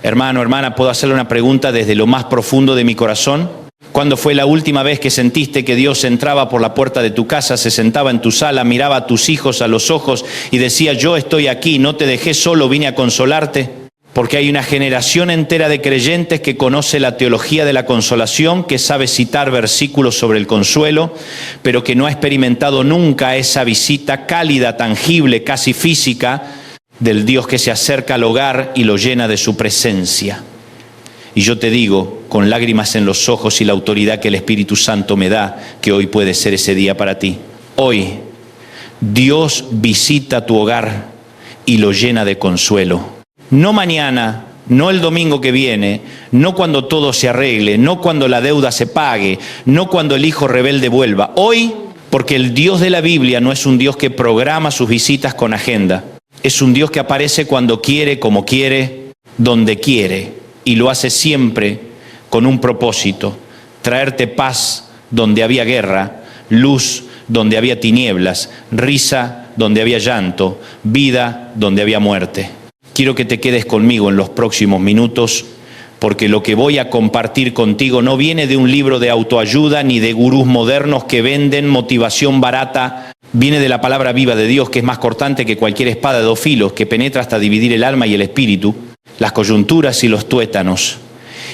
Hermano, hermana, ¿puedo hacerle una pregunta desde lo más profundo de mi corazón? ¿Cuándo fue la última vez que sentiste que Dios entraba por la puerta de tu casa, se sentaba en tu sala, miraba a tus hijos a los ojos y decía: yo estoy aquí, no te dejé solo, vine a consolarte? Porque hay una generación entera de creyentes que conoce la teología de la consolación, que sabe citar versículos sobre el consuelo, pero que no ha experimentado nunca esa visita cálida, tangible, casi física, del Dios que se acerca al hogar y lo llena de su presencia. Y yo te digo, con lágrimas en los ojos y la autoridad que el Espíritu Santo me da, que hoy puede ser ese día para ti. Hoy, Dios visita tu hogar y lo llena de consuelo. No mañana, no el domingo que viene, no cuando todo se arregle, no cuando la deuda se pague, no cuando el hijo rebelde vuelva. Hoy, porque el Dios de la Biblia no es un Dios que programa sus visitas con agenda. Es un Dios que aparece cuando quiere, como quiere, donde quiere. Y lo hace siempre con un propósito: traerte paz donde había guerra, luz donde había tinieblas, risa donde había llanto, vida donde había muerte. Quiero que te quedes conmigo en los próximos minutos, porque lo que voy a compartir contigo no viene de un libro de autoayuda ni de gurús modernos que venden motivación barata. Viene de la palabra viva de Dios, que es más cortante que cualquier espada de dos filos, que penetra hasta dividir el alma y el espíritu, las coyunturas y los tuétanos,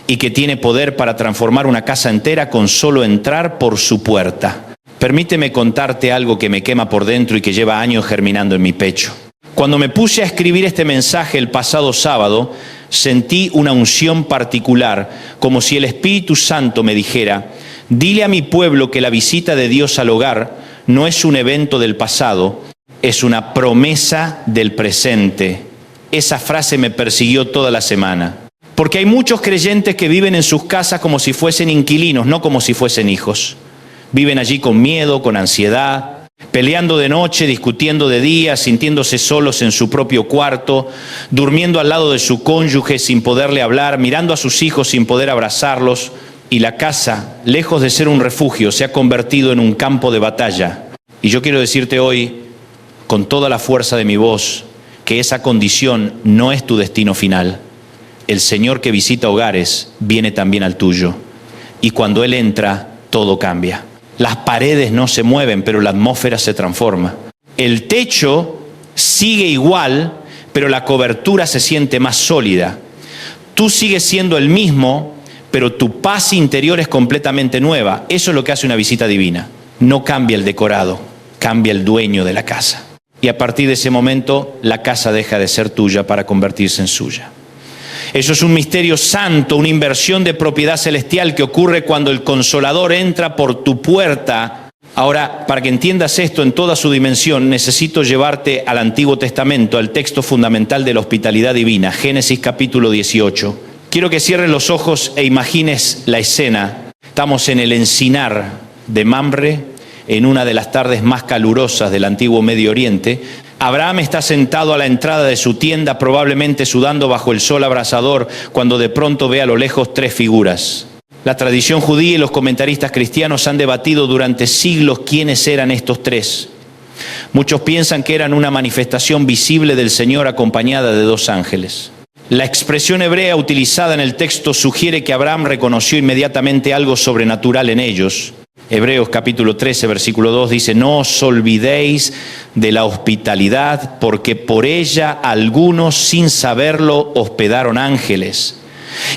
y que tiene poder para transformar una casa entera con solo entrar por su puerta. Permíteme contarte algo que me quema por dentro y que lleva años germinando en mi pecho. Cuando me puse a escribir este mensaje el pasado sábado, sentí una unción particular, como si el Espíritu Santo me dijera: dile a mi pueblo que la visita de Dios al hogar no es un evento del pasado, es una promesa del presente. Esa frase me persiguió toda la semana. Porque hay muchos creyentes que viven en sus casas como si fuesen inquilinos, no como si fuesen hijos. Viven allí con miedo, con ansiedad, peleando de noche, discutiendo de día, sintiéndose solos en su propio cuarto, durmiendo al lado de su cónyuge sin poderle hablar, mirando a sus hijos sin poder abrazarlos. Y la casa, lejos de ser un refugio, se ha convertido en un campo de batalla. Y yo quiero decirte hoy, con toda la fuerza de mi voz, que esa condición no es tu destino final. El Señor que visita hogares viene también al tuyo. Y cuando Él entra, todo cambia. Las paredes no se mueven, pero la atmósfera se transforma. El techo sigue igual, pero la cobertura se siente más sólida. Tú sigues siendo el mismo, pero tu paz interior es completamente nueva. Eso es lo que hace una visita divina. No cambia el decorado, cambia el dueño de la casa. Y a partir de ese momento, la casa deja de ser tuya para convertirse en suya. Eso es un misterio santo, una inversión de propiedad celestial que ocurre cuando el Consolador entra por tu puerta. Ahora, para que entiendas esto en toda su dimensión, necesito llevarte al Antiguo Testamento, al texto fundamental de la hospitalidad divina, Génesis capítulo 18. Quiero que cierres los ojos e imagines la escena. Estamos en el encinar de Mamre, en una de las tardes más calurosas del antiguo Medio Oriente. Abraham está sentado a la entrada de su tienda, probablemente sudando bajo el sol abrasador, cuando de pronto ve a lo lejos tres figuras. La tradición judía y los comentaristas cristianos han debatido durante siglos quiénes eran estos tres. Muchos piensan que eran una manifestación visible del Señor acompañada de dos ángeles. La expresión hebrea utilizada en el texto sugiere que Abraham reconoció inmediatamente algo sobrenatural en ellos. Hebreos capítulo 13, versículo 2 dice: no os olvidéis de la hospitalidad, porque por ella algunos sin saberlo hospedaron ángeles.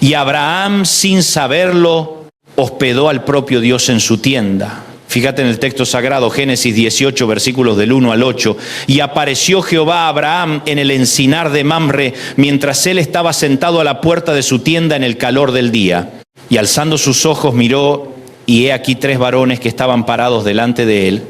Y Abraham sin saberlo hospedó al propio Dios en su tienda. Fíjate en el texto sagrado, Génesis 18, versículos del 1 al 8. Y apareció Jehová a Abraham en el encinar de Mamre, mientras él estaba sentado a la puerta de su tienda en el calor del día. Y alzando sus ojos miró, y he aquí tres varones que estaban parados delante de él.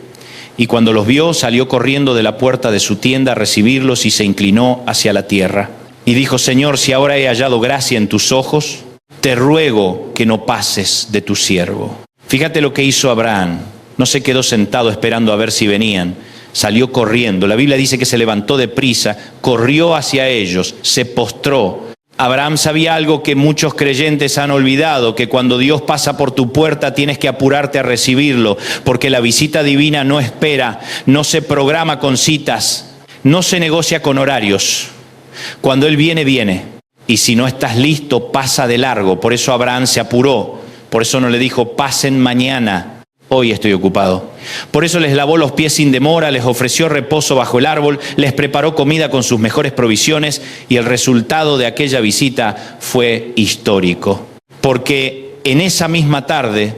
Y cuando los vio, salió corriendo de la puerta de su tienda a recibirlos y se inclinó hacia la tierra. Y dijo: Señor, si ahora he hallado gracia en tus ojos, te ruego que no pases de tu siervo. Fíjate lo que hizo Abraham. No se quedó sentado esperando a ver si venían. Salió corriendo. La Biblia dice que se levantó deprisa, corrió hacia ellos, se postró. Abraham sabía algo que muchos creyentes han olvidado, que cuando Dios pasa por tu puerta tienes que apurarte a recibirlo, porque la visita divina no espera, no se programa con citas, no se negocia con horarios. Cuando Él viene, viene. y si no estás listo, pasa de largo. Por eso Abraham se apuró, por eso no le dijo, pasen mañana, hoy estoy ocupado. Por eso les lavó los pies sin demora, les ofreció reposo bajo el árbol, les preparó comida con sus mejores provisiones, y el resultado de aquella visita fue histórico. Porque en esa misma tarde,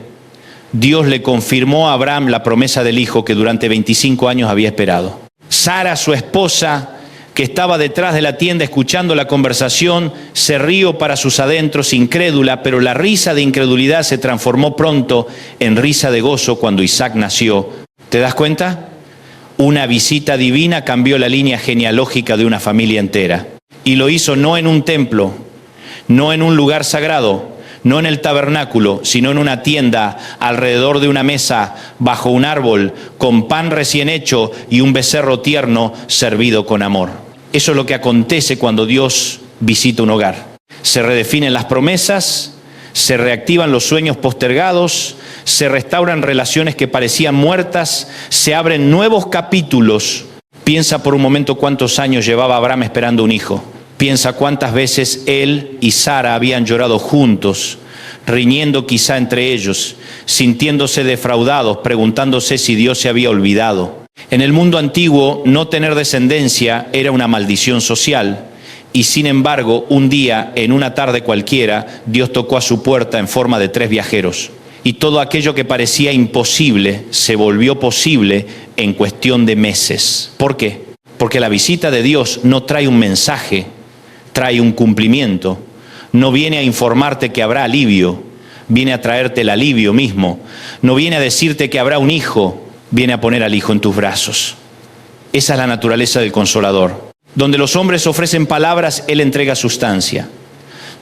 Dios le confirmó a Abraham la promesa del hijo que durante 25 años había esperado. Sara, su esposa, que estaba detrás de la tienda escuchando la conversación, se rió para sus adentros, incrédula, pero la risa de incredulidad se transformó pronto en risa de gozo cuando Isaac nació. ¿Te das cuenta? Una visita divina cambió la línea genealógica de una familia entera. Y lo hizo no en un templo, no en un lugar sagrado, no en el tabernáculo, sino en una tienda, alrededor de una mesa, bajo un árbol, con pan recién hecho y un becerro tierno servido con amor. Eso es lo que acontece cuando Dios visita un hogar. Se redefinen las promesas, se reactivan los sueños postergados, se restauran relaciones que parecían muertas, se abren nuevos capítulos. Piensa por un momento cuántos años llevaba Abraham esperando un hijo. Piensa cuántas veces él y Sara habían llorado juntos, riñendo quizá entre ellos, sintiéndose defraudados, preguntándose si Dios se había olvidado. En el mundo antiguo, no tener descendencia era una maldición social, y sin embargo, un día, en una tarde cualquiera, Dios tocó a su puerta en forma de 3 viajeros. Y todo aquello que parecía imposible se volvió posible en cuestión de meses. ¿Por qué? Porque la visita de Dios no trae un mensaje, trae un cumplimiento. No viene a informarte que habrá alivio, viene a traerte el alivio mismo. No viene a decirte que habrá un hijo, viene a poner al hijo en tus brazos. Esa es la naturaleza del Consolador. Donde los hombres ofrecen palabras, Él entrega sustancia.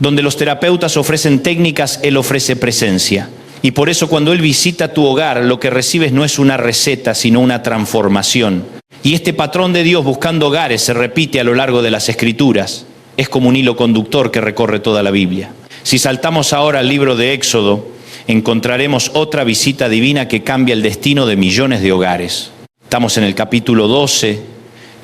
Donde los terapeutas ofrecen técnicas, Él ofrece presencia. Y por eso cuando Él visita tu hogar, lo que recibes no es una receta, sino una transformación. Y este patrón de Dios buscando hogares se repite a lo largo de las Escrituras. Es como un hilo conductor que recorre toda la Biblia. Si saltamos ahora al libro de Éxodo, encontraremos otra visita divina que cambia el destino de millones de hogares. Estamos en el capítulo 12.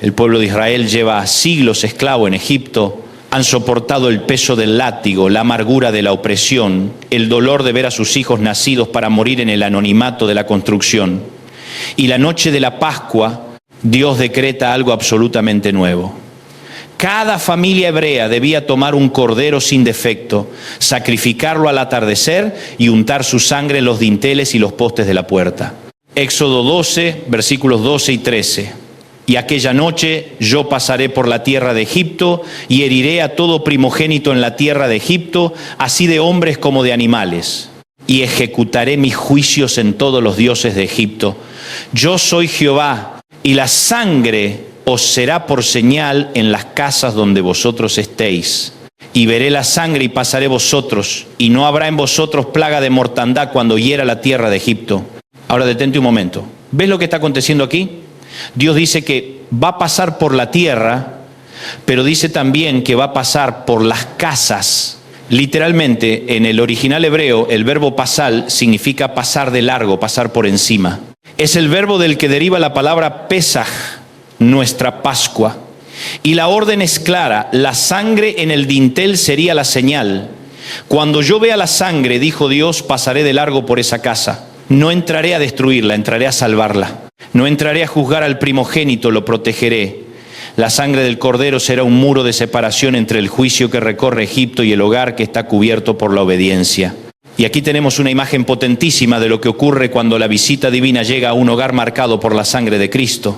El pueblo de Israel lleva siglos esclavo en Egipto. Han soportado el peso del látigo, la amargura de la opresión, el dolor de ver a sus hijos nacidos para morir en el anonimato de la construcción. Y la noche de la Pascua, Dios decreta algo absolutamente nuevo. Cada familia hebrea debía tomar un cordero sin defecto, sacrificarlo al atardecer y untar su sangre en los dinteles y los postes de la puerta. Éxodo 12, versículos 12 y 13. Y aquella noche yo pasaré por la tierra de Egipto y heriré a todo primogénito en la tierra de Egipto, así de hombres como de animales. Y ejecutaré mis juicios en todos los dioses de Egipto. Yo soy Jehová, y la sangre os será por señal en las casas donde vosotros estéis. Y veré la sangre y pasaré vosotros, y no habrá en vosotros plaga de mortandad cuando hiera la tierra de Egipto. Ahora detente un momento. ¿Ves lo que está aconteciendo aquí? Dios dice que va a pasar por la tierra, pero dice también que va a pasar por las casas. Literalmente, en el original hebreo, el verbo pasar significa pasar de largo, pasar por encima. Es el verbo del que deriva la palabra Pesaj, nuestra Pascua. Y la orden es clara, la sangre en el dintel sería la señal. Cuando yo vea la sangre, dijo Dios, pasaré de largo por esa casa. No entraré a destruirla, entraré a salvarla. No entraré a juzgar al primogénito, lo protegeré. La sangre del cordero será un muro de separación entre el juicio que recorre Egipto y el hogar que está cubierto por la obediencia. Y aquí tenemos una imagen potentísima de lo que ocurre cuando la visita divina llega a un hogar marcado por la sangre de Cristo.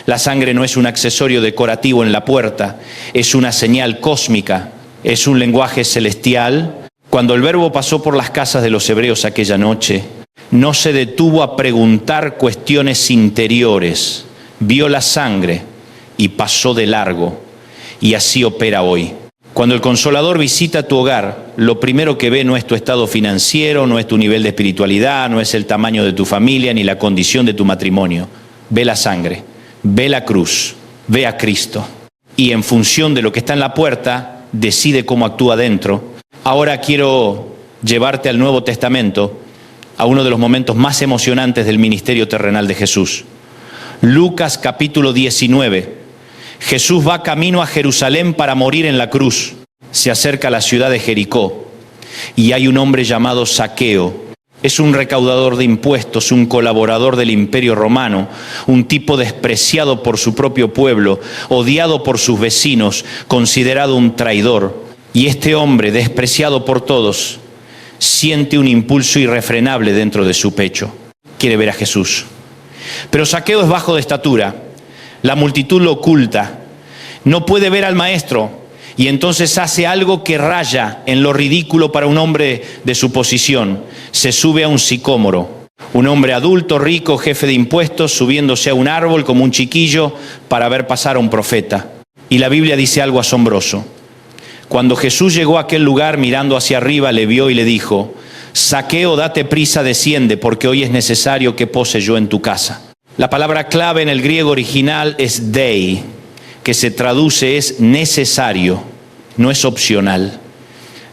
La sangre no es un accesorio decorativo en la puerta, es una señal cósmica, es un lenguaje celestial. Cuando el Verbo pasó por las casas de los hebreos aquella noche, no se detuvo a preguntar cuestiones interiores, vio la sangre y pasó de largo, y así opera hoy. Cuando el Consolador visita tu hogar, lo primero que ve no es tu estado financiero, no es tu nivel de espiritualidad, no es el tamaño de tu familia, ni la condición de tu matrimonio. Ve la sangre, ve la cruz, ve a Cristo. Y en función de lo que está en la puerta, decide cómo actúa dentro. Ahora quiero llevarte al Nuevo Testamento, a uno de los momentos más emocionantes del ministerio terrenal de Jesús. Lucas capítulo 19. Jesús va camino a Jerusalén para morir en la cruz. Se acerca a la ciudad de Jericó y hay un hombre llamado Zaqueo. Es un recaudador de impuestos, un colaborador del Imperio Romano, un tipo despreciado por su propio pueblo, odiado por sus vecinos, considerado un traidor. Y este hombre, despreciado por todos, siente un impulso irrefrenable dentro de su pecho. Quiere ver a Jesús. Pero Zaqueo es bajo de estatura, la multitud lo oculta, no puede ver al maestro. Y entonces hace algo que raya en lo ridículo para un hombre de su posición. Se sube a un sicómoro. Un hombre adulto, rico, jefe de impuestos, subiéndose a un árbol como un chiquillo para ver pasar a un profeta. Y la Biblia dice algo asombroso. Cuando Jesús llegó a aquel lugar, mirando hacia arriba, le vio y le dijo: Zaqueo, date prisa, desciende, porque hoy es necesario que pose yo en tu casa. La palabra clave en el griego original es dei, que se traduce es necesario, no es opcional,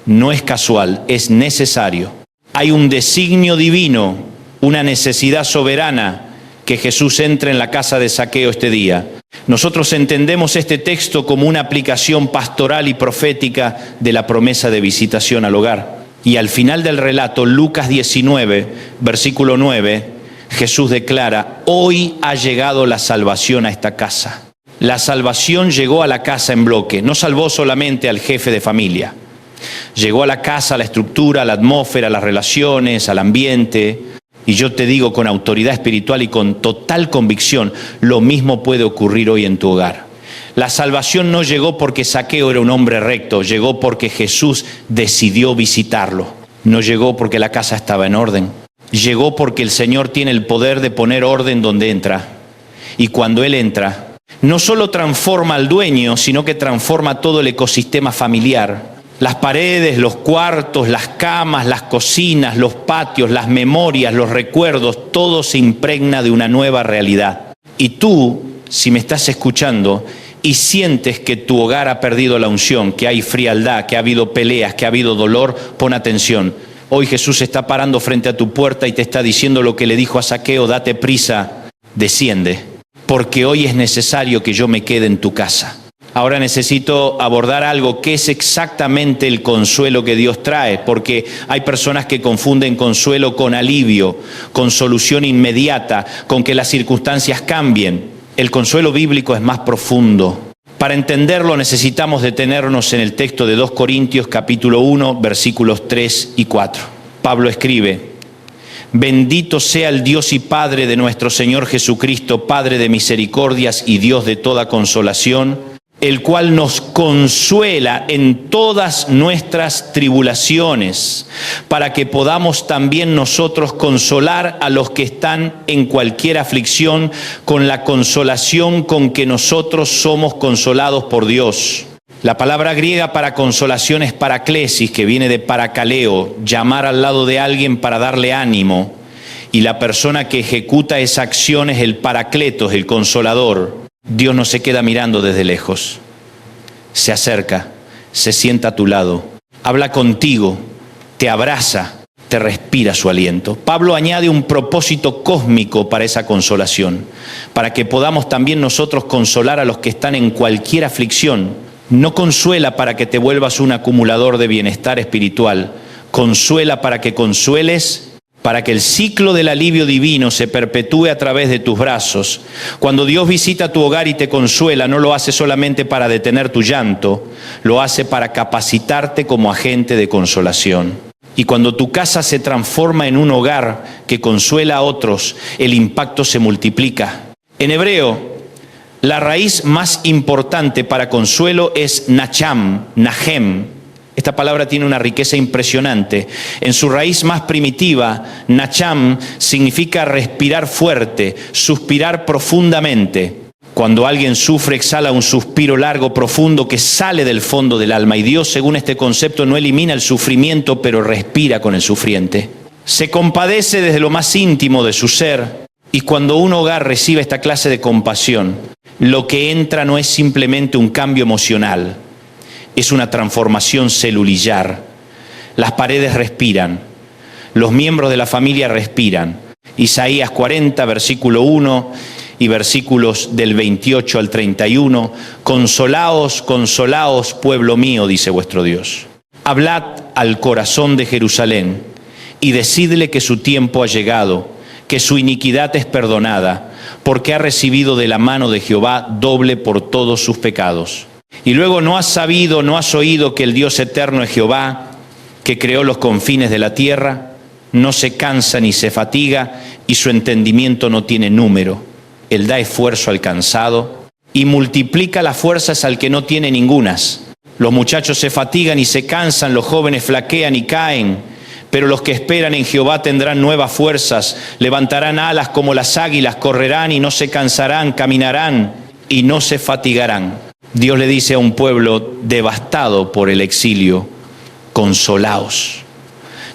no es casual, es necesario. Hay un designio divino, una necesidad soberana que Jesús entre en la casa de Zaqueo este día. Nosotros entendemos este texto como una aplicación pastoral y profética de la promesa de visitación al hogar. Y al final del relato, Lucas 19, versículo 9, Jesús declara: hoy ha llegado la salvación a esta casa. La salvación llegó a la casa en bloque, no salvó solamente al jefe de familia. Llegó a la casa, a la estructura, a la atmósfera, a las relaciones, al ambiente. Y yo te digo con autoridad espiritual y con total convicción, lo mismo puede ocurrir hoy en tu hogar. La salvación no llegó porque Zaqueo era un hombre recto, llegó porque Jesús decidió visitarlo. No llegó porque la casa estaba en orden. Llegó porque el Señor tiene el poder de poner orden donde entra. Y cuando Él entra, no solo transforma al dueño, sino que transforma todo el ecosistema familiar. Las paredes, los cuartos, las camas, las cocinas, los patios, las memorias, los recuerdos, todo se impregna de una nueva realidad. Y tú, si me estás escuchando y sientes que tu hogar ha perdido la unción, que hay frialdad, que ha habido peleas, que ha habido dolor, pon atención. Hoy Jesús está parando frente a tu puerta y te está diciendo lo que le dijo a Zaqueo: date prisa, desciende, porque hoy es necesario que yo me quede en tu casa. Ahora necesito abordar algo que es exactamente el consuelo que Dios trae, porque hay personas que confunden consuelo con alivio, con solución inmediata, con que las circunstancias cambien. El consuelo bíblico es más profundo. Para entenderlo necesitamos detenernos en el texto de 2 Corintios capítulo 1, versículos 3 y 4. Pablo escribe: bendito sea el Dios y Padre de nuestro Señor Jesucristo, Padre de misericordias y Dios de toda consolación, el cual nos consuela en todas nuestras tribulaciones, para que podamos también nosotros consolar a los que están en cualquier aflicción con la consolación con que nosotros somos consolados por Dios. La palabra griega para consolación es paraklesis, que viene de parakaleo, llamar al lado de alguien para darle ánimo. Y la persona que ejecuta esa acción es el parakletos, el consolador. Dios no se queda mirando desde lejos. Se acerca, se sienta a tu lado, habla contigo, te abraza, te respira su aliento. Pablo añade un propósito cósmico para esa consolación, para que podamos también nosotros consolar a los que están en cualquier aflicción. No consuela para que te vuelvas un acumulador de bienestar espiritual, consuela para que consueles, para que el ciclo del alivio divino se perpetúe a través de tus brazos. Cuando Dios visita tu hogar y te consuela, no lo hace solamente para detener tu llanto, lo hace para capacitarte como agente de consolación. Y cuando tu casa se transforma en un hogar que consuela a otros, el impacto se multiplica. En hebreo, la raíz más importante para consuelo es nacham, nahem. Esta palabra tiene una riqueza impresionante. En su raíz más primitiva, nacham significa respirar fuerte, suspirar profundamente. Cuando alguien sufre, exhala un suspiro largo, profundo, que sale del fondo del alma. Y Dios, según este concepto, no elimina el sufrimiento, pero respira con el sufriente. Se compadece desde lo más íntimo de su ser. Y cuando un hogar recibe esta clase de compasión, lo que entra no es simplemente un cambio emocional, es una transformación celulillar. Las paredes respiran, los miembros de la familia respiran. Isaías 40, versículo 1, y versículos del 28 al 31, consolaos, consolaos, pueblo mío, dice vuestro Dios. Hablad al corazón de Jerusalén y decidle que su tiempo ha llegado, que su iniquidad es perdonada, porque ha recibido de la mano de Jehová doble por todos sus pecados. Y luego, ¿no has sabido, no has oído que el Dios eterno es Jehová, que creó los confines de la tierra? No se cansa ni se fatiga, y su entendimiento no tiene número. Él da esfuerzo al cansado y multiplica las fuerzas al que no tiene ningunas. Los muchachos se fatigan y se cansan, los jóvenes flaquean y caen, pero los que esperan en Jehová tendrán nuevas fuerzas, levantarán alas como las águilas, correrán y no se cansarán, caminarán y no se fatigarán. Dios le dice a un pueblo devastado por el exilio: consolaos.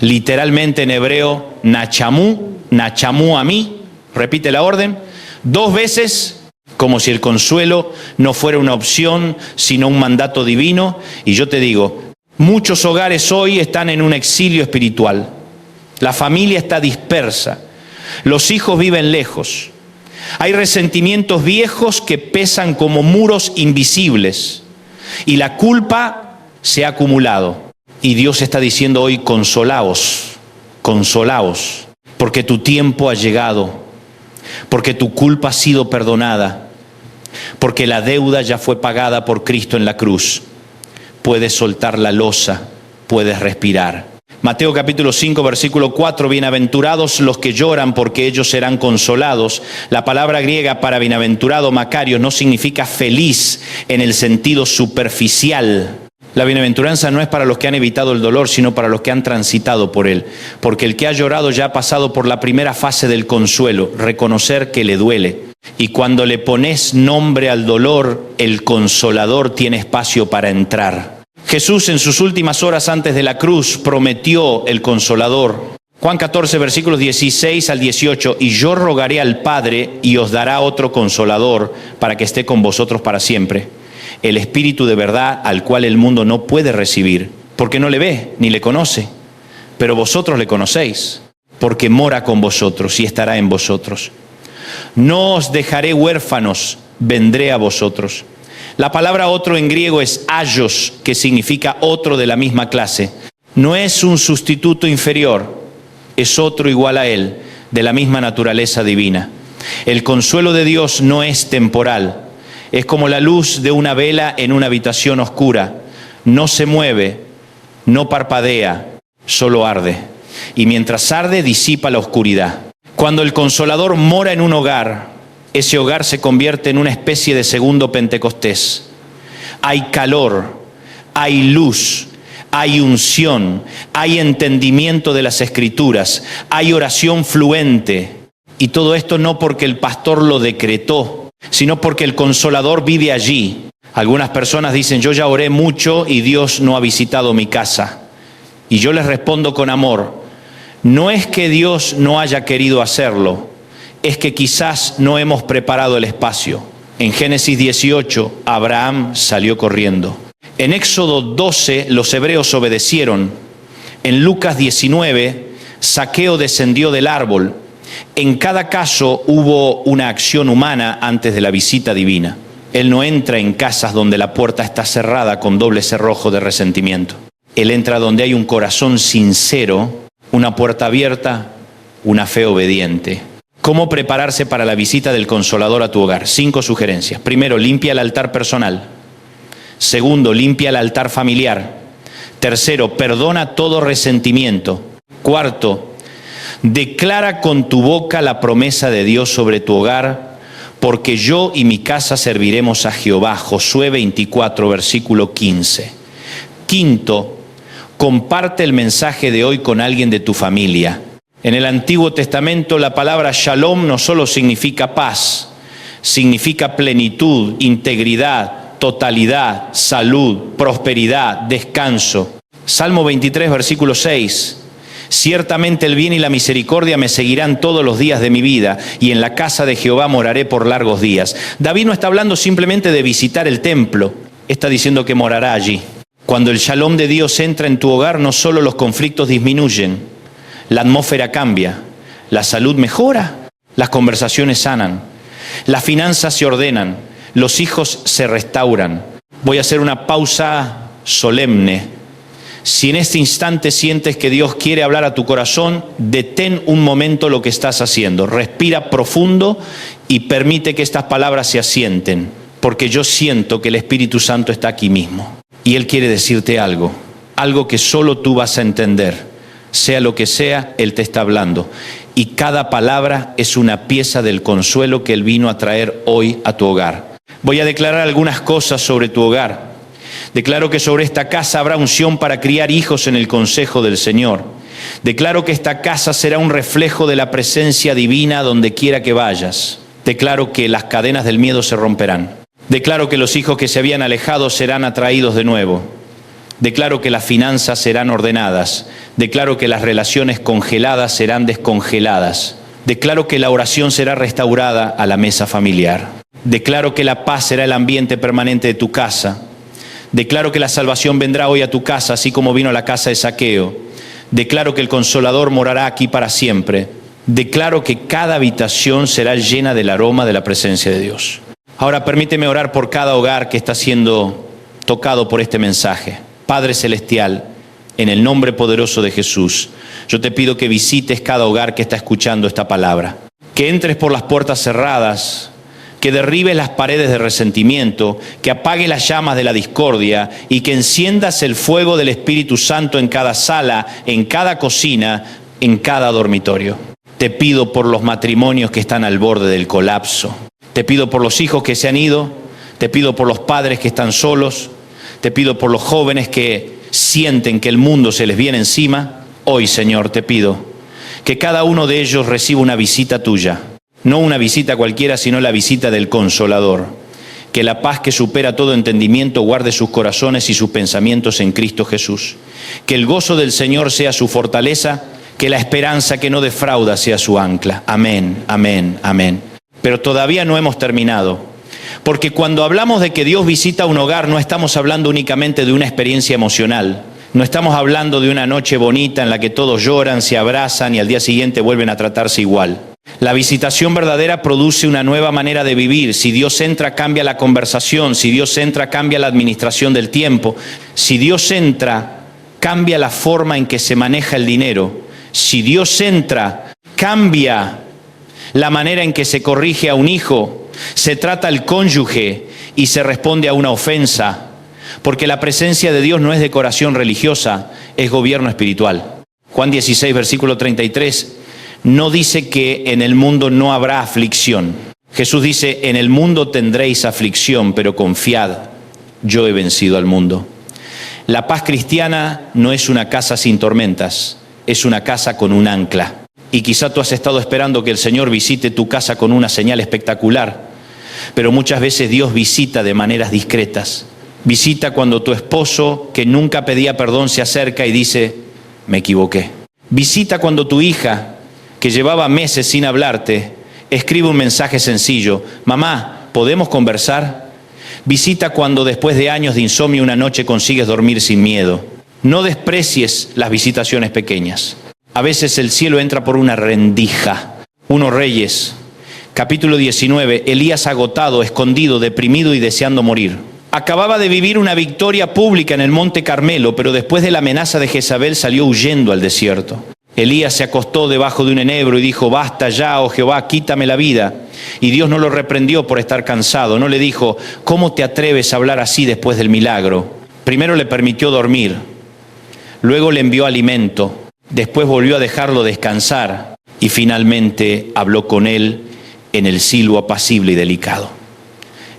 Literalmente en hebreo, nachamú a mí, repite la orden, 2 veces, como si el consuelo no fuera una opción, sino un mandato divino. Y yo te digo, muchos hogares hoy están en un exilio espiritual. La familia está dispersa, los hijos viven lejos. Hay resentimientos viejos que pesan como muros invisibles y la culpa se ha acumulado. Y Dios está diciendo hoy: consolaos, consolaos, porque tu tiempo ha llegado, porque tu culpa ha sido perdonada, porque la deuda ya fue pagada por Cristo en la cruz. Puedes soltar la losa, puedes respirar. Mateo capítulo 5, versículo 4, bienaventurados los que lloran, porque ellos serán consolados. La palabra griega para bienaventurado, Macario, no significa feliz en el sentido superficial. La bienaventuranza no es para los que han evitado el dolor, sino para los que han transitado por él. Porque el que ha llorado ya ha pasado por la primera fase del consuelo, reconocer que le duele. Y cuando le pones nombre al dolor, el consolador tiene espacio para entrar. Jesús en sus últimas horas antes de la cruz prometió el consolador. Juan 14, versículos 16 al 18, y yo rogaré al Padre y os dará otro consolador para que esté con vosotros para siempre. El Espíritu de verdad, al cual el mundo no puede recibir, porque no le ve ni le conoce, pero vosotros le conocéis, porque mora con vosotros y estará en vosotros. No os dejaré huérfanos, vendré a vosotros. La palabra otro en griego es aios, que significa otro de la misma clase. No es un sustituto inferior, es otro igual a él, de la misma naturaleza divina. El consuelo de Dios no es temporal. Es como la luz de una vela en una habitación oscura. No se mueve, no parpadea, solo arde. Y mientras arde, disipa la oscuridad. Cuando el Consolador mora en un hogar, ese hogar se convierte en una especie de segundo Pentecostés. Hay calor, hay luz, hay unción, hay entendimiento de las Escrituras, hay oración fluente. Y todo esto no porque el pastor lo decretó, sino porque el Consolador vive allí. Algunas personas dicen: yo ya oré mucho y Dios no ha visitado mi casa. Y yo les respondo con amor: no es que Dios no haya querido hacerlo, es que quizás no hemos preparado el espacio. En Génesis 18, Abraham salió corriendo. En Éxodo 12, los hebreos obedecieron. En Lucas 19, Zaqueo descendió del árbol. En cada caso hubo una acción humana antes de la visita divina. Él no entra en casas donde la puerta está cerrada con doble cerrojo de resentimiento. Él entra donde hay un corazón sincero, una puerta abierta, una fe obediente. ¿Cómo prepararse para la visita del Consolador a tu hogar? 5 sugerencias. Primero, limpia el altar personal. Segundo, limpia el altar familiar. Tercero, perdona todo resentimiento. Cuarto, declara con tu boca la promesa de Dios sobre tu hogar, porque yo y mi casa serviremos a Jehová. Josué 24, versículo 15. Quinto, comparte el mensaje de hoy con alguien de tu familia. En el Antiguo Testamento la palabra shalom no solo significa paz, significa plenitud, integridad, totalidad, salud, prosperidad, descanso. Salmo 23, versículo 6. Ciertamente el bien y la misericordia me seguirán todos los días de mi vida, y en la casa de Jehová moraré por largos días. David no está hablando simplemente de visitar el templo, está diciendo que morará allí. Cuando el shalom de Dios entra en tu hogar, no solo los conflictos disminuyen, la atmósfera cambia, la salud mejora, las conversaciones sanan. Las finanzas se ordenan, los hijos se restauran. Voy a hacer una pausa solemne. Si en este instante sientes que Dios quiere hablar a tu corazón, detén un momento lo que estás haciendo. Respira profundo y permite que estas palabras se asienten, porque yo siento que el Espíritu Santo está aquí mismo. Y Él quiere decirte algo que solo tú vas a entender. Sea lo que sea, Él te está hablando. Y cada palabra es una pieza del consuelo que Él vino a traer hoy a tu hogar. Voy a declarar algunas cosas sobre tu hogar. Declaro que sobre esta casa habrá unción para criar hijos en el consejo del Señor. Declaro que esta casa será un reflejo de la presencia divina donde quiera que vayas. Declaro que las cadenas del miedo se romperán. Declaro que los hijos que se habían alejado serán atraídos de nuevo. Declaro que las finanzas serán ordenadas. Declaro que las relaciones congeladas serán descongeladas. Declaro que la oración será restaurada a la mesa familiar. Declaro que la paz será el ambiente permanente de tu casa. Declaro que la salvación vendrá hoy a tu casa, así como vino a la casa de Zaqueo. Declaro que el Consolador morará aquí para siempre. Declaro que cada habitación será llena del aroma de la presencia de Dios. Ahora permíteme orar por cada hogar que está siendo tocado por este mensaje. Padre Celestial, en el nombre poderoso de Jesús, yo te pido que visites cada hogar que está escuchando esta palabra. Que entres por las puertas cerradas, que derribes las paredes de resentimiento, que apague las llamas de la discordia y que enciendas el fuego del Espíritu Santo en cada sala, en cada cocina, en cada dormitorio. Te pido por los matrimonios que están al borde del colapso. Te pido por los hijos que se han ido. Te pido por los padres que están solos. Te pido por los jóvenes que sienten que el mundo se les viene encima. Hoy, Señor, te pido que cada uno de ellos reciba una visita tuya. No una visita cualquiera, sino la visita del Consolador. Que la paz que supera todo entendimiento guarde sus corazones y sus pensamientos en Cristo Jesús. Que el gozo del Señor sea su fortaleza, que la esperanza que no defrauda sea su ancla. Amén, amén, amén. Pero todavía no hemos terminado. Porque cuando hablamos de que Dios visita un hogar, no estamos hablando únicamente de una experiencia emocional. No estamos hablando de una noche bonita en la que todos lloran, se abrazan y al día siguiente vuelven a tratarse igual. La visitación verdadera produce una nueva manera de vivir. Si Dios entra, cambia la conversación. Si Dios entra, cambia la administración del tiempo. Si Dios entra, cambia la forma en que se maneja el dinero. Si Dios entra, cambia la manera en que se corrige a un hijo, se trata al cónyuge y se responde a una ofensa. Porque la presencia de Dios no es decoración religiosa, es gobierno espiritual. Juan 16, versículo 33. No dice que en el mundo no habrá aflicción. Jesús dice, en el mundo tendréis aflicción, pero confiad, yo he vencido al mundo. La paz cristiana no es una casa sin tormentas, es una casa con un ancla. Y quizá tú has estado esperando que el Señor visite tu casa con una señal espectacular, pero muchas veces Dios visita de maneras discretas. Visita cuando tu esposo, que nunca pedía perdón, se acerca y dice, me equivoqué. Visita cuando tu hija, que llevaba meses sin hablarte, escribe un mensaje sencillo, mamá, ¿podemos conversar? Visita cuando después de años de insomnio una noche consigues dormir sin miedo. No desprecies las visitaciones pequeñas. A veces el cielo entra por una rendija. 1 Reyes, capítulo 19, Elías agotado, escondido, deprimido y deseando morir. Acababa de vivir una victoria pública en el Monte Carmelo, pero después de la amenaza de Jezabel salió huyendo al desierto. Elías se acostó debajo de un enebro y dijo, basta ya, oh Jehová, quítame la vida. Y Dios no lo reprendió por estar cansado, no le dijo, ¿cómo te atreves a hablar así después del milagro? Primero le permitió dormir, luego le envió alimento, después volvió a dejarlo descansar y finalmente habló con él en el silbo apacible y delicado.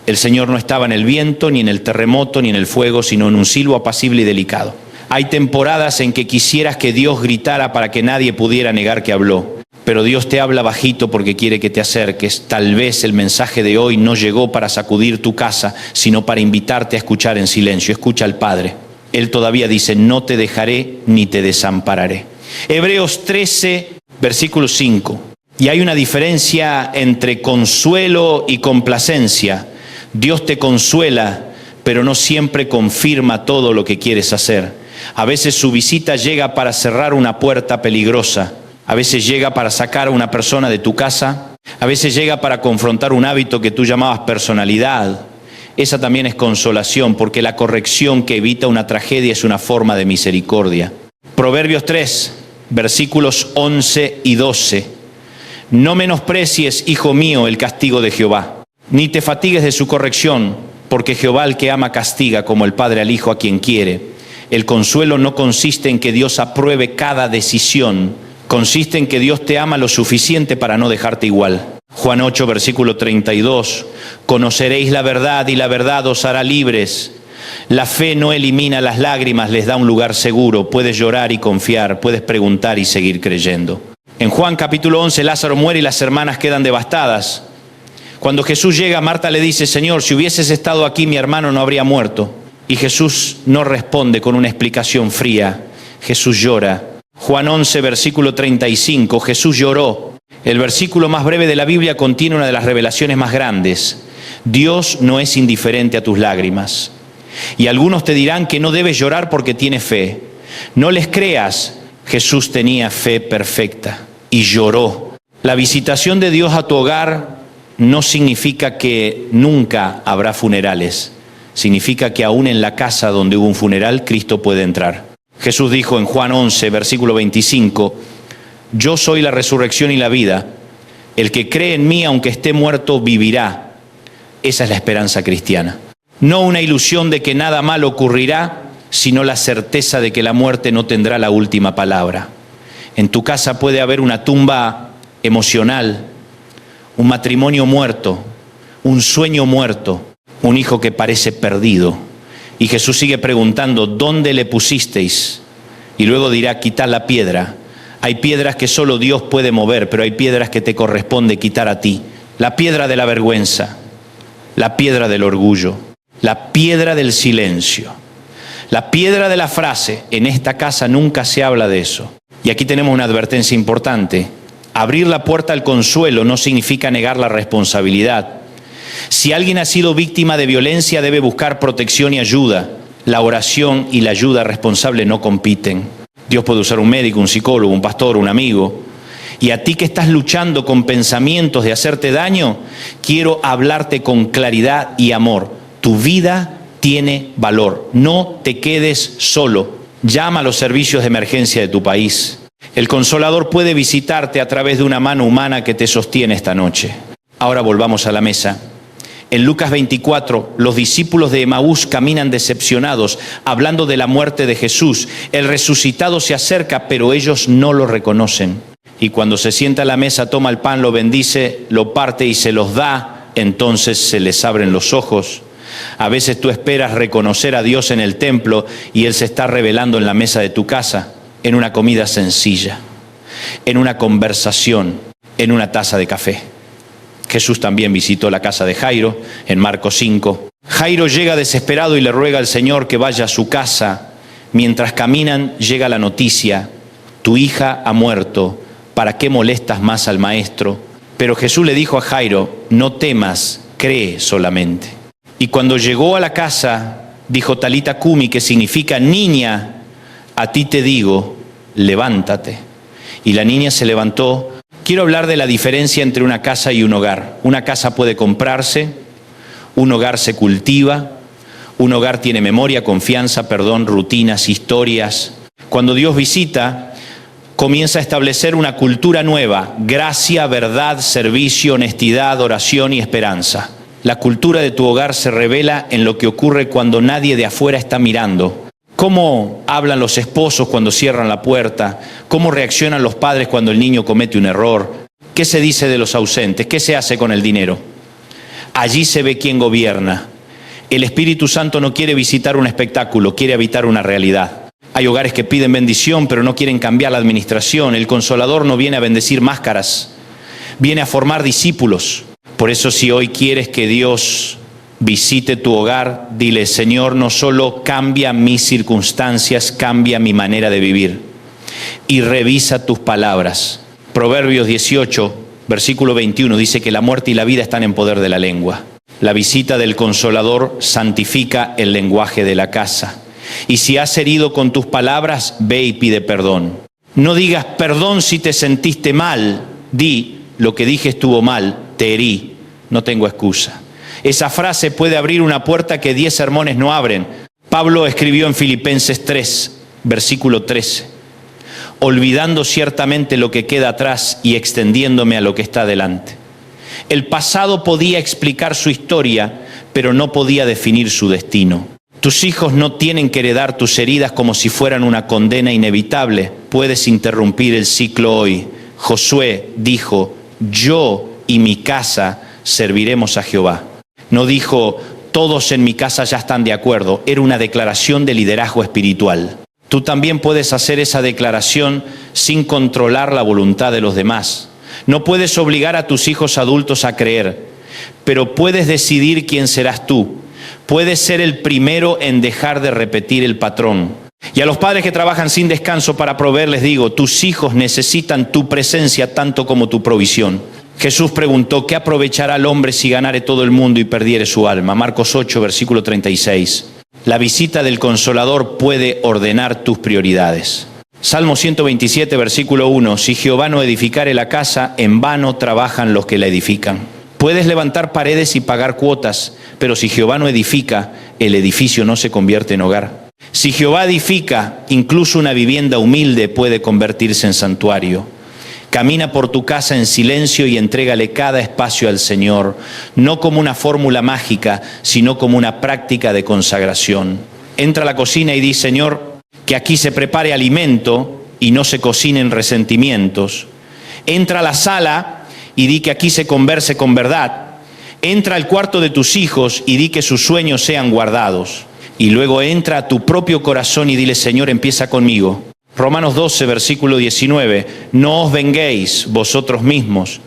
El Señor no estaba en el viento, ni en el terremoto, ni en el fuego, sino en un silbo apacible y delicado. Hay temporadas en que quisieras que Dios gritara para que nadie pudiera negar que habló. Pero Dios te habla bajito porque quiere que te acerques. Tal vez el mensaje de hoy no llegó para sacudir tu casa, sino para invitarte a escuchar en silencio. Escucha al Padre. Él todavía dice, no te dejaré ni te desampararé. Hebreos 13, versículo 5. Y hay una diferencia entre consuelo y complacencia. Dios te consuela, pero no siempre confirma todo lo que quieres hacer. A veces su visita llega para cerrar una puerta peligrosa. A veces llega para sacar a una persona de tu casa. A veces llega para confrontar un hábito que tú llamabas personalidad. Esa también es consolación, porque la corrección que evita una tragedia es una forma de misericordia. Proverbios 3, versículos 11 y 12. No menosprecies, hijo mío, el castigo de Jehová, ni te fatigues de su corrección, porque Jehová al que ama castiga, como el padre al hijo a quien quiere. El consuelo no consiste en que Dios apruebe cada decisión, consiste en que Dios te ama lo suficiente para no dejarte igual. Juan 8, versículo 32. Conoceréis la verdad y la verdad os hará libres. La fe no elimina las lágrimas, les da un lugar seguro. Puedes llorar y confiar, puedes preguntar y seguir creyendo. En Juan capítulo 11, Lázaro muere y las hermanas quedan devastadas. Cuando Jesús llega, Marta le dice: Señor, si hubieses estado aquí, mi hermano no habría muerto. Y Jesús no responde con una explicación fría. Jesús llora. Juan 11, versículo 35, Jesús lloró. El versículo más breve de la Biblia contiene una de las revelaciones más grandes. Dios no es indiferente a tus lágrimas. Y algunos te dirán que no debes llorar porque tienes fe. No les creas, Jesús tenía fe perfecta y lloró. La visitación de Dios a tu hogar no significa que nunca habrá funerales. Significa que aún en la casa donde hubo un funeral, Cristo puede entrar. Jesús dijo en Juan 11, versículo 25, yo soy la resurrección y la vida. El que cree en mí, aunque esté muerto, vivirá. Esa es la esperanza cristiana. No una ilusión de que nada malo ocurrirá, sino la certeza de que la muerte no tendrá la última palabra. En tu casa puede haber una tumba emocional, un matrimonio muerto, un sueño muerto, un hijo que parece perdido. Y Jesús sigue preguntando, ¿dónde le pusisteis? Y luego dirá, quitad la piedra. Hay piedras que solo Dios puede mover, pero hay piedras que te corresponde quitar a ti. La piedra de la vergüenza, la piedra del orgullo, la piedra del silencio, la piedra de la frase. En esta casa nunca se habla de eso. Y aquí tenemos una advertencia importante. Abrir la puerta al consuelo no significa negar la responsabilidad. Si alguien ha sido víctima de violencia, debe buscar protección y ayuda. La oración y la ayuda responsable no compiten. Dios puede usar un médico, un psicólogo, un pastor, un amigo. Y a ti que estás luchando con pensamientos de hacerte daño, quiero hablarte con claridad y amor. Tu vida tiene valor. No te quedes solo. Llama a los servicios de emergencia de tu país. El Consolador puede visitarte a través de una mano humana que te sostiene esta noche. Ahora volvamos a la mesa. En Lucas 24, los discípulos de Emaús caminan decepcionados, hablando de la muerte de Jesús. El resucitado se acerca, pero ellos no lo reconocen. Y cuando se sienta a la mesa, toma el pan, lo bendice, lo parte y se los da. Entonces se les abren los ojos. A veces tú esperas reconocer a Dios en el templo y Él se está revelando en la mesa de tu casa, en una comida sencilla, en una conversación, en una taza de café. Jesús también visitó la casa de Jairo en Marcos 5. Jairo llega desesperado y le ruega al Señor que vaya a su casa. Mientras caminan llega la noticia, tu hija ha muerto, ¿para qué molestas más al maestro? Pero Jesús le dijo a Jairo, no temas, cree solamente. Y cuando llegó a la casa, dijo Talita Cumi, que significa niña, a ti te digo, levántate. Y la niña se levantó. Quiero hablar de la diferencia entre una casa y un hogar. Una casa puede comprarse, un hogar se cultiva, un hogar tiene memoria, confianza, perdón, rutinas, historias. Cuando Dios visita, comienza a establecer una cultura nueva: gracia, verdad, servicio, honestidad, oración y esperanza. La cultura de tu hogar se revela en lo que ocurre cuando nadie de afuera está mirando. ¿Cómo hablan los esposos cuando cierran la puerta? ¿Cómo reaccionan los padres cuando el niño comete un error? ¿Qué se dice de los ausentes? ¿Qué se hace con el dinero? Allí se ve quién gobierna. El Espíritu Santo no quiere visitar un espectáculo, quiere habitar una realidad. Hay hogares que piden bendición, pero no quieren cambiar la administración. El Consolador no viene a bendecir máscaras, viene a formar discípulos. Por eso, si hoy quieres que Dios visite tu hogar, dile: Señor, no solo cambia mis circunstancias, cambia mi manera de vivir. Y revisa tus palabras. Proverbios 18, versículo 21, dice que la muerte y la vida están en poder de la lengua. La visita del Consolador santifica el lenguaje de la casa. Y si has herido con tus palabras, ve y pide perdón. No digas perdón si te sentiste mal, di lo que dije estuvo mal, te herí, no tengo excusa. Esa frase puede abrir una puerta que 10 sermones no abren. Pablo escribió en Filipenses 3, versículo 13, olvidando ciertamente lo que queda atrás y extendiéndome a lo que está delante. El pasado podía explicar su historia, pero no podía definir su destino. Tus hijos no tienen que heredar tus heridas como si fueran una condena inevitable. Puedes interrumpir el ciclo hoy. Josué dijo, yo y mi casa serviremos a Jehová. No dijo, todos en mi casa ya están de acuerdo. Era una declaración de liderazgo espiritual. Tú también puedes hacer esa declaración sin controlar la voluntad de los demás. No puedes obligar a tus hijos adultos a creer, pero puedes decidir quién serás tú. Puedes ser el primero en dejar de repetir el patrón. Y a los padres que trabajan sin descanso para proveer les digo, tus hijos necesitan tu presencia tanto como tu provisión. Jesús preguntó, ¿qué aprovechará el hombre si ganare todo el mundo y perdiere su alma? Marcos 8, versículo 36. La visita del Consolador puede ordenar tus prioridades. Salmo 127, versículo 1. Si Jehová no edificare la casa, en vano trabajan los que la edifican. Puedes levantar paredes y pagar cuotas, pero si Jehová no edifica, el edificio no se convierte en hogar. Si Jehová edifica, incluso una vivienda humilde puede convertirse en santuario. Camina por tu casa en silencio y entrégale cada espacio al Señor, no como una fórmula mágica, sino como una práctica de consagración. Entra a la cocina y di, Señor, que aquí se prepare alimento y no se cocinen resentimientos. Entra a la sala y di que aquí se converse con verdad. Entra al cuarto de tus hijos y di que sus sueños sean guardados. Y luego entra a tu propio corazón y dile, Señor, empieza conmigo. Romanos 12, versículo 19, no os venguéis vosotros mismos,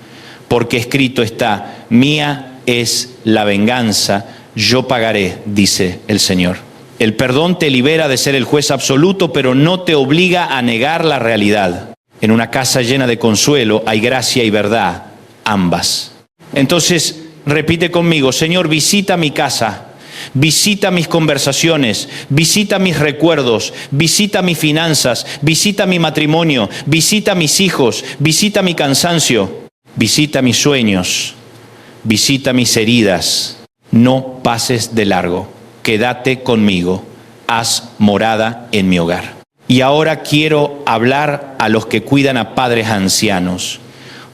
porque escrito está, mía es la venganza, yo pagaré, dice el Señor. El perdón te libera de ser el juez absoluto, pero no te obliga a negar la realidad. En una casa llena de consuelo hay gracia y verdad, ambas. Entonces, repite conmigo, Señor, visita mi casa. Visita mis conversaciones, visita mis recuerdos, visita mis finanzas, visita mi matrimonio, visita mis hijos, visita mi cansancio, visita mis sueños, visita mis heridas. No pases de largo, quédate conmigo, haz morada en mi hogar. Y ahora quiero hablar a los que cuidan a padres ancianos.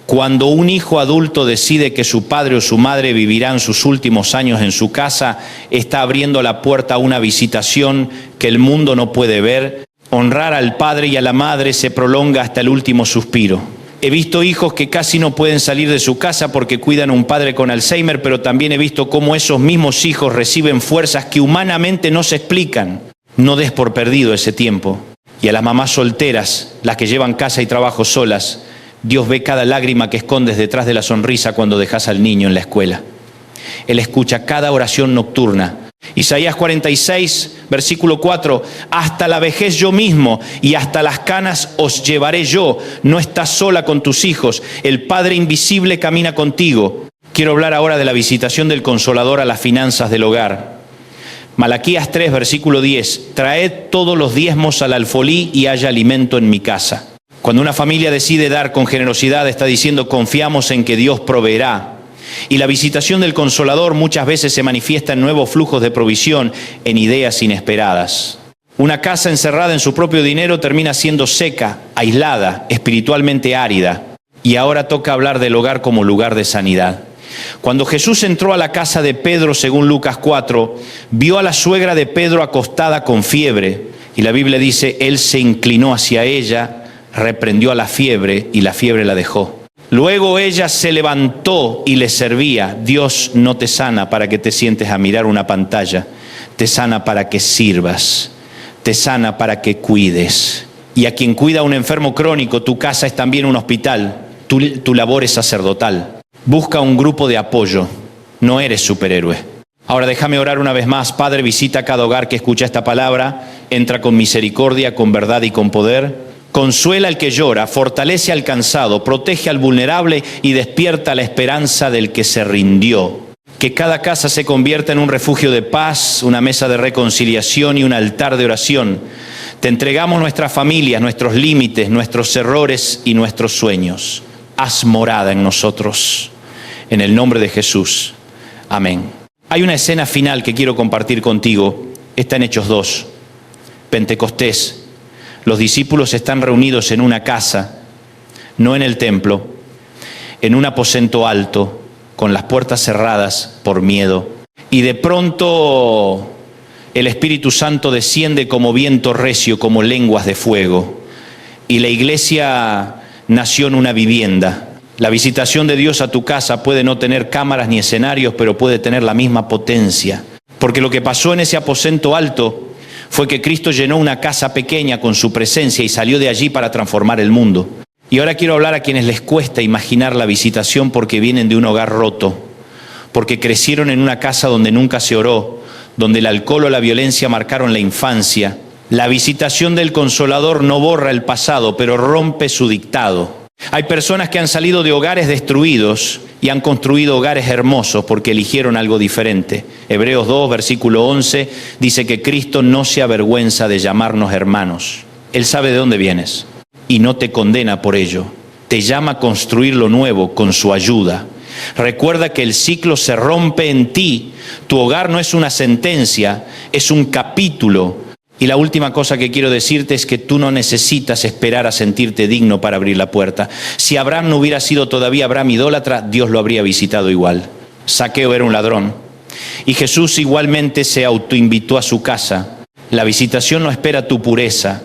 Cuando un hijo adulto decide que su padre o su madre vivirán sus últimos años en su casa, está abriendo la puerta a una visitación que el mundo no puede ver. Honrar al padre y a la madre se prolonga hasta el último suspiro. He visto hijos que casi no pueden salir de su casa porque cuidan a un padre con Alzheimer, pero también he visto cómo esos mismos hijos reciben fuerzas que humanamente no se explican. No des por perdido ese tiempo. Y a las mamás solteras, las que llevan casa y trabajo solas, Dios ve cada lágrima que escondes detrás de la sonrisa cuando dejas al niño en la escuela. Él escucha cada oración nocturna. Isaías 46, versículo 4, hasta la vejez yo mismo y hasta las canas os llevaré yo. No estás sola con tus hijos, el Padre invisible camina contigo. Quiero hablar ahora de la visitación del Consolador a las finanzas del hogar. Malaquías 3, versículo 10, traed todos los diezmos al alfolí y haya alimento en mi casa. Cuando una familia decide dar con generosidad, está diciendo confiamos en que Dios proveerá. Y la visitación del Consolador muchas veces se manifiesta en nuevos flujos de provisión, en ideas inesperadas. Una casa encerrada en su propio dinero termina siendo seca, aislada, espiritualmente árida. Y ahora toca hablar del hogar como lugar de sanidad. Cuando Jesús entró a la casa de Pedro, según Lucas 4, vio a la suegra de Pedro acostada con fiebre. Y la Biblia dice, él se inclinó hacia ella, reprendió a la fiebre y la fiebre la dejó. Luego ella se levantó y le servía. Dios no te sana para que te sientes a mirar una pantalla. Te sana para que sirvas. Te sana para que cuides. Y a quien cuida a un enfermo crónico, tu casa es también un hospital. Tu labor es sacerdotal. Busca un grupo de apoyo. No eres superhéroe. Ahora déjame orar una vez más. Padre, visita cada hogar que escucha esta palabra. Entra con misericordia, con verdad y con poder. Consuela al que llora, fortalece al cansado, protege al vulnerable y despierta la esperanza del que se rindió. Que cada casa se convierta en un refugio de paz, una mesa de reconciliación y un altar de oración. Te entregamos nuestras familias, nuestros límites, nuestros errores y nuestros sueños. haz morada en nosotros. En el nombre de Jesús. Amén. Hay una escena final que quiero compartir contigo. Está en Hechos 2. Pentecostés. Los discípulos están reunidos en una casa, no en el templo, en un aposento alto, con las puertas cerradas por miedo. Y de pronto el Espíritu Santo desciende como viento recio, como lenguas de fuego. Y la iglesia nació en una vivienda. La visitación de Dios a tu casa puede no tener cámaras ni escenarios, pero puede tener la misma potencia. Porque lo que pasó en ese aposento alto fue que Cristo llenó una casa pequeña con su presencia y salió de allí para transformar el mundo. Y ahora quiero hablar a quienes les cuesta imaginar la visitación porque vienen de un hogar roto, porque crecieron en una casa donde nunca se oró, donde el alcohol o la violencia marcaron la infancia. La visitación del Consolador no borra el pasado, pero rompe su dictado. Hay personas que han salido de hogares destruidos y han construido hogares hermosos porque eligieron algo diferente. Hebreos 2, versículo 11, dice que Cristo no se avergüenza de llamarnos hermanos. Él sabe de dónde vienes y no te condena por ello. Te llama a construir lo nuevo con su ayuda. Recuerda que el ciclo se rompe en ti. Tu hogar no es una sentencia, es un capítulo. Y la última cosa que quiero decirte es que tú no necesitas esperar a sentirte digno para abrir la puerta. Si Abraham no hubiera sido todavía Abraham idólatra, Dios lo habría visitado igual. Zaqueo era un ladrón. Y Jesús igualmente se autoinvitó a su casa. La visitación no espera tu pureza,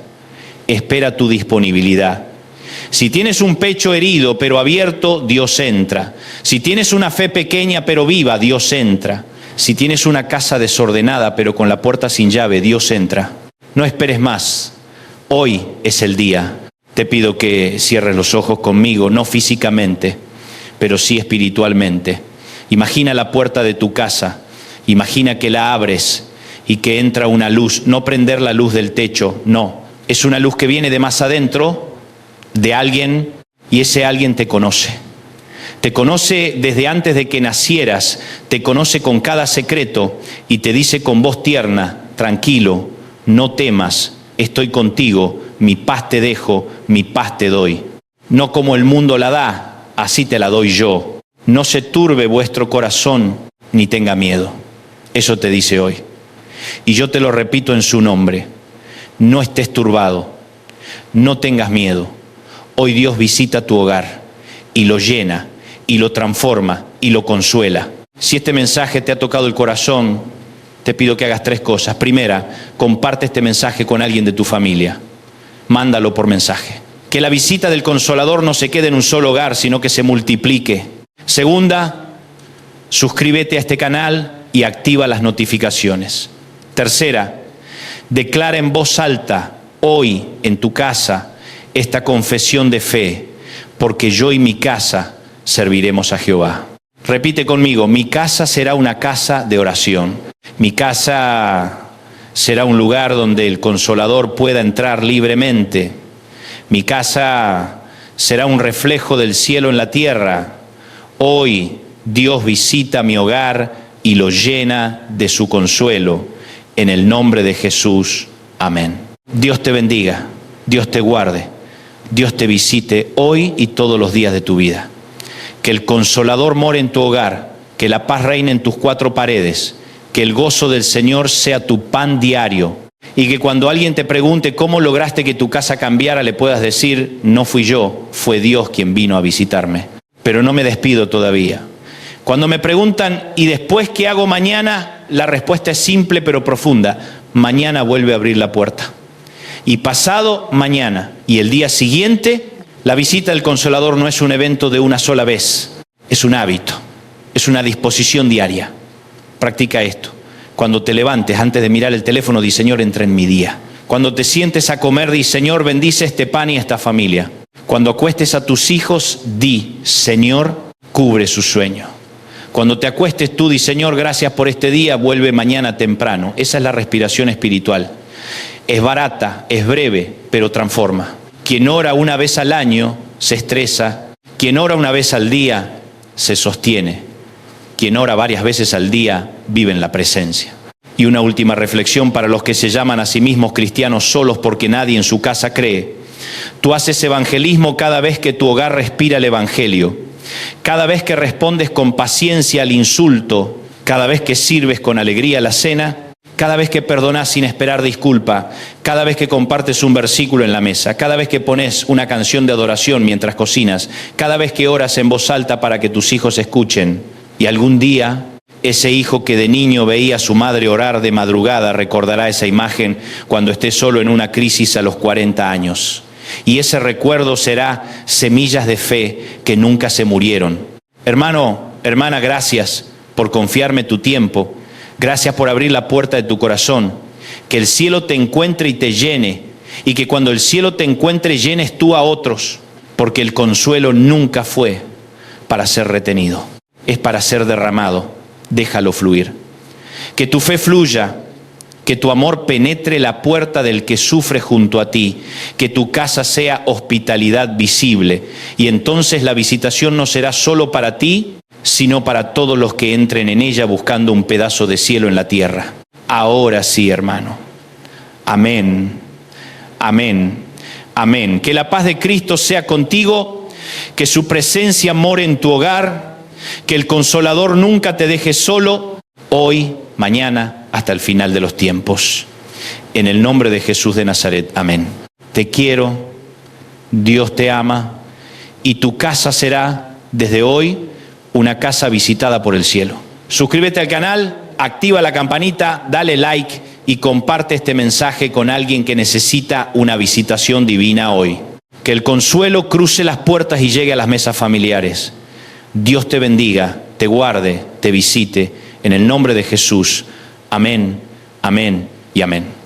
espera tu disponibilidad. Si tienes un pecho herido pero abierto, Dios entra. Si tienes una fe pequeña pero viva, Dios entra. Si tienes una casa desordenada pero con la puerta sin llave, Dios entra. No esperes más. Hoy es el día. Te pido que cierres los ojos conmigo, no físicamente, pero sí espiritualmente. Imagina la puerta de tu casa. Imagina que la abres y que entra una luz. No prender la luz del techo, no. Es una luz que viene de más adentro, de alguien, y ese alguien te conoce. Te conoce desde antes de que nacieras, te conoce con cada secreto y te dice con voz tierna, tranquilo, no temas, estoy contigo, mi paz te dejo, mi paz te doy. No como el mundo la da, así te la doy yo. No se turbe vuestro corazón, ni tenga miedo. Eso te dice hoy. Y yo te lo repito en su nombre, no estés turbado, no tengas miedo. Hoy Dios visita tu hogar y lo llena, y lo transforma, y lo consuela. Si este mensaje te ha tocado el corazón, te pido que hagas 3 cosas. Primera, comparte este mensaje con alguien de tu familia. Mándalo por mensaje. Que la visita del Consolador no se quede en un solo hogar, sino que se multiplique. Segunda, suscríbete a este canal y activa las notificaciones. Tercera, declara en voz alta, hoy en tu casa, esta confesión de fe, porque yo y mi casa serviremos a Jehová. Repite conmigo, mi casa será una casa de oración. Mi casa será un lugar donde el Consolador pueda entrar libremente. Mi casa será un reflejo del cielo en la tierra. Hoy Dios visita mi hogar y lo llena de su consuelo. En el nombre de Jesús. Amén. Dios te bendiga, Dios te guarde, Dios te visite hoy y todos los días de tu vida. Que el Consolador more en tu hogar, que la paz reine en tus 4 paredes, que el gozo del Señor sea tu pan diario y que cuando alguien te pregunte cómo lograste que tu casa cambiara, le puedas decir, no fui yo, fue Dios quien vino a visitarme. Pero no me despido todavía. Cuando me preguntan, ¿y después qué hago mañana? La respuesta es simple pero profunda. Mañana vuelve a abrir la puerta. Y pasado mañana y el día siguiente, la visita del Consolador no es un evento de una sola vez, es un hábito, es una disposición diaria. Practica esto. Cuando te levantes, antes de mirar el teléfono, di, Señor, entra en mi día. Cuando te sientes a comer, di, Señor, bendice este pan y esta familia. Cuando acuestes a tus hijos, di, Señor, cubre su sueño. Cuando te acuestes tú, di, Señor, gracias por este día, vuelve mañana temprano. Esa es la respiración espiritual. Es barata, es breve, pero transforma. Quien ora una vez al año se estresa. Quien ora una vez al día se sostiene. Quien ora varias veces al día vive en la presencia. Y una última reflexión para los que se llaman a sí mismos cristianos solos porque nadie en su casa cree. Tú haces evangelismo cada vez que tu hogar respira el evangelio, cada vez que respondes con paciencia al insulto, cada vez que sirves con alegría la cena, cada vez que perdonas sin esperar disculpa, cada vez que compartes un versículo en la mesa, cada vez que pones una canción de adoración mientras cocinas, cada vez que oras en voz alta para que tus hijos escuchen. Y algún día, ese hijo que de niño veía a su madre orar de madrugada recordará esa imagen cuando esté solo en una crisis a los 40 años. Y ese recuerdo será semillas de fe que nunca se murieron. Hermano, hermana, gracias por confiarme tu tiempo. Gracias por abrir la puerta de tu corazón. Que el cielo te encuentre y te llene. Y que cuando el cielo te encuentre, llenes tú a otros. Porque el consuelo nunca fue para ser retenido. Es para ser derramado. Déjalo fluir. Que tu fe fluya. Que tu amor penetre la puerta del que sufre junto a ti. Que tu casa sea hospitalidad visible. Y entonces la visitación no será solo para ti, sino para todos los que entren en ella buscando un pedazo de cielo en la tierra. Ahora sí, hermano. Amén. Amén. Amén. Que la paz de Cristo sea contigo, que su presencia more en tu hogar, que el Consolador nunca te deje solo, hoy, mañana, hasta el final de los tiempos. En el nombre de Jesús de Nazaret. Amén. Te quiero, Dios te ama, y tu casa será, desde hoy, una casa visitada por el cielo. Suscríbete al canal, activa la campanita, dale like y comparte este mensaje con alguien que necesita una visitación divina hoy. Que el consuelo cruce las puertas y llegue a las mesas familiares. Dios te bendiga, te guarde, te visite. En el nombre de Jesús. Amén, amén y amén.